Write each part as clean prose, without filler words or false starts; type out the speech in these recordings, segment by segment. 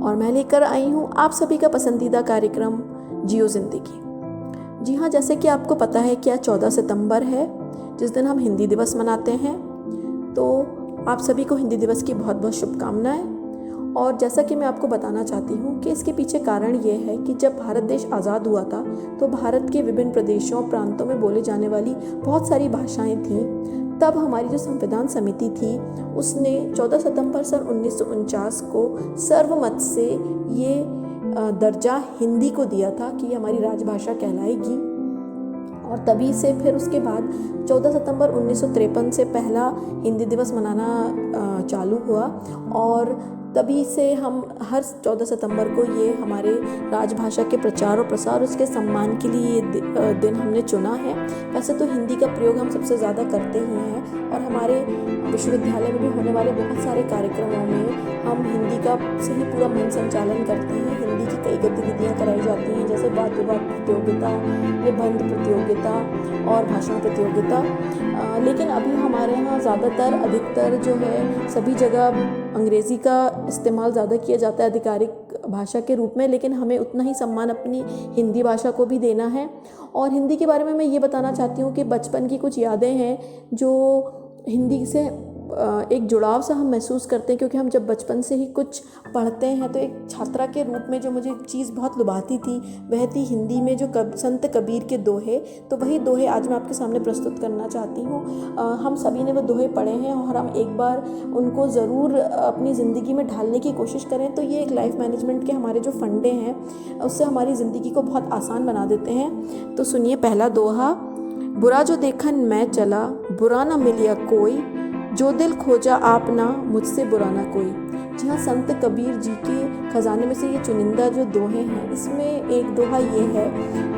और मैं लेकर आई हूँ आप सभी का पसंदीदा कार्यक्रम जियो ज़िंदगी। जी हाँ, जैसे कि आपको पता है कि आज 14 सितंबर है, जिस दिन हम हिंदी दिवस मनाते हैं। तो आप सभी को हिंदी दिवस की बहुत बहुत शुभकामनाएं। और जैसा कि मैं आपको बताना चाहती हूँ कि इसके पीछे कारण ये है कि जब भारत देश आज़ाद हुआ था तो भारत के विभिन्न प्रदेशों और प्रांतों में बोले जाने वाली बहुत सारी भाषाएं थीं। तब हमारी जो संविधान समिति थी उसने 14 सितंबर सन 1949 को सर्वमत से ये दर्जा हिंदी को दिया था कि ये हमारी राजभाषा कहलाएगी। और तभी से फिर उसके बाद 14 सितंबर 1953 से पहला हिंदी दिवस मनाना चालू हुआ और तभी से हम हर 14 सितंबर को ये हमारे राजभाषा के प्रचार और प्रसार उसके सम्मान के लिए ये दिन हमने चुना है। वैसे तो हिंदी का प्रयोग हम सबसे ज़्यादा करते ही हैं और हमारे विश्वविद्यालय में भी होने वाले बहुत सारे कार्यक्रमों में हम हिंदी का से ही पूरा मन संचालन करते हैं। हिंदी की कई गतिविधियाँ कराई जाती हैं, जैसे वाद विवाद प्रतियोगिता, निबंध प्रतियोगिता और भाषण प्रतियोगिता। लेकिन अभी हमारे यहाँ ज़्यादातर अधिकतर जो है सभी जगह अंग्रेज़ी का इस्तेमाल ज़्यादा किया जाता है आधिकारिक भाषा के रूप में, लेकिन हमें उतना ही सम्मान अपनी हिंदी भाषा को भी देना है। और हिंदी के बारे में मैं ये बताना चाहती हूँ कि बचपन की कुछ यादें हैं जो हिंदी से एक जुड़ाव सा हम महसूस करते हैं, क्योंकि हम जब बचपन से ही कुछ पढ़ते हैं तो एक छात्रा के रूप में जो मुझे चीज़ बहुत लुभाती थी वह थी हिंदी में जो संत कबीर के दोहे। तो वही दोहे आज मैं आपके सामने प्रस्तुत करना चाहती हूँ। हम सभी ने वो दोहे पढ़े हैं और हम एक बार उनको ज़रूर अपनी ज़िंदगी में ढालने की कोशिश करें तो ये एक लाइफ मैनेजमेंट के हमारे जो फंडे हैं उससे हमारी ज़िंदगी को बहुत आसान बना देते हैं। तो सुनिए पहला दोहा। बुरा जो देखन मैं चला, बुरा ना मिलिया कोई, जो दिल खोजा आप ना, मुझसे बुरा ना कोई। जी हाँ, संत कबीर जी के खजाने में से ये चुनिंदा जो दोहे हैं, इसमें एक दोहा ये है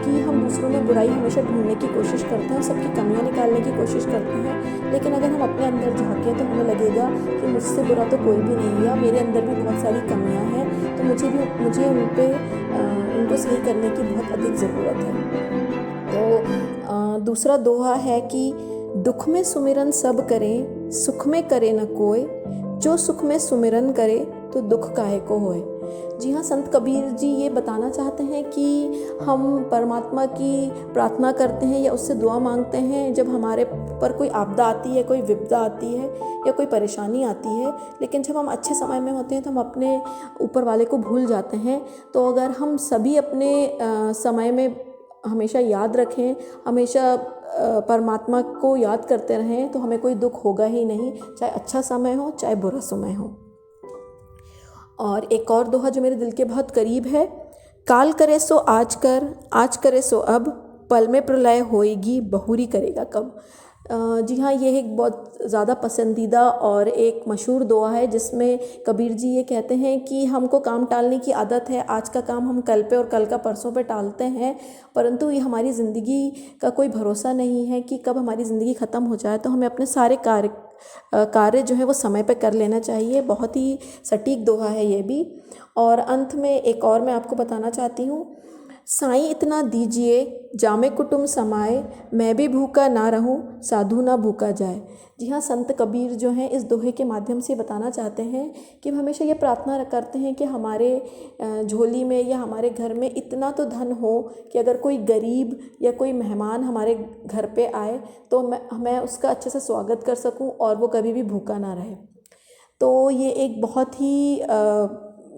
कि हम दूसरों में बुराई हमेशा ढूंढने की कोशिश करते हैं, सबकी कमियां निकालने की कोशिश करते हैं, लेकिन अगर हम अपने अंदर झांकें तो हमें लगेगा कि मुझसे बुरा तो कोई भी नहीं है, मेरे अंदर भी बहुत सारी कमियां हैं, तो मुझे उनको सही करने की बहुत अधिक ज़रूरत है। तो दूसरा दोहा है कि दुख में सुमिरन सब करें, सुख में करे न कोय, जो सुख में सुमिरन करे तो दुख काहे को होए। जी हाँ, संत कबीर जी ये बताना चाहते हैं कि हम परमात्मा की प्रार्थना करते हैं या उससे दुआ मांगते हैं जब हमारे पर कोई आपदा आती है, कोई विपदा आती है या कोई परेशानी आती है, लेकिन जब हम अच्छे समय में होते हैं तो हम अपने ऊपर वाले को भूल जाते हैं। तो अगर हम सभी अपने समय में हमेशा याद रखें, हमेशा परमात्मा को याद करते रहें तो हमें कोई दुख होगा ही नहीं, चाहे अच्छा समय हो चाहे बुरा समय हो। और एक और दोहा जो मेरे दिल के बहुत करीब है। काल करे सो आज कर, आज करे सो अब, पल में प्रलय होएगी, बहुरी करेगा कब। जी हाँ, ये एक बहुत ज़्यादा पसंदीदा और एक मशहूर दोहा है जिसमें कबीर जी ये कहते हैं कि हमको काम टालने की आदत है, आज का काम हम कल पे और कल का परसों पे टालते हैं, परंतु ये हमारी ज़िंदगी का कोई भरोसा नहीं है कि कब हमारी ज़िंदगी ख़त्म हो जाए। तो हमें अपने सारे कार्य जो है वो समय पे कर लेना चाहिए। बहुत ही सटीक दोहा है ये भी। और अंत में एक और मैं आपको बताना चाहती हूँ। साईं इतना दीजिए, जामे कुटुम समाए, मैं भी भूखा ना रहूं, साधु ना भूखा जाए। जी हाँ, संत कबीर जो हैं इस दोहे के माध्यम से बताना चाहते हैं कि हम हमेशा ये प्रार्थना करते हैं कि हमारे झोली में या हमारे घर में इतना तो धन हो कि अगर कोई गरीब या कोई मेहमान हमारे घर पे आए तो मैं उसका अच्छे से स्वागत कर सकूं और वो कभी भी भूखा ना रहे। तो ये एक बहुत ही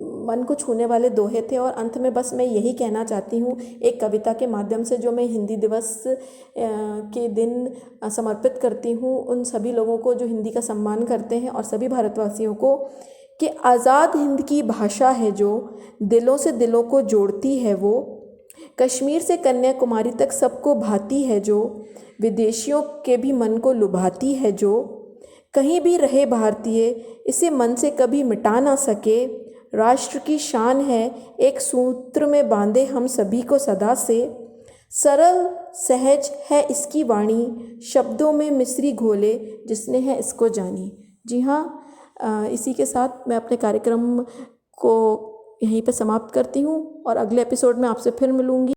मन को छूने वाले दोहे थे। और अंत में बस मैं यही कहना चाहती हूँ एक कविता के माध्यम से जो मैं हिंदी दिवस के दिन समर्पित करती हूँ उन सभी लोगों को जो हिंदी का सम्मान करते हैं और सभी भारतवासियों को, कि आज़ाद हिंद की भाषा है जो दिलों से दिलों को जोड़ती है, वो कश्मीर से कन्याकुमारी तक सबको भाती है, जो विदेशियों के भी मन को लुभाती है, जो कहीं भी रहे भारतीय इसे मन से कभी मिटा ना सके, राष्ट्र की शान है एक सूत्र में बांधे हम सभी को सदा से, सरल सहज है इसकी वाणी, शब्दों में मिश्री घोले जिसने है इसको जानी। जी हाँ, इसी के साथ मैं अपने कार्यक्रम को यहीं पे समाप्त करती हूँ और अगले एपिसोड में आपसे फिर मिलूँगी।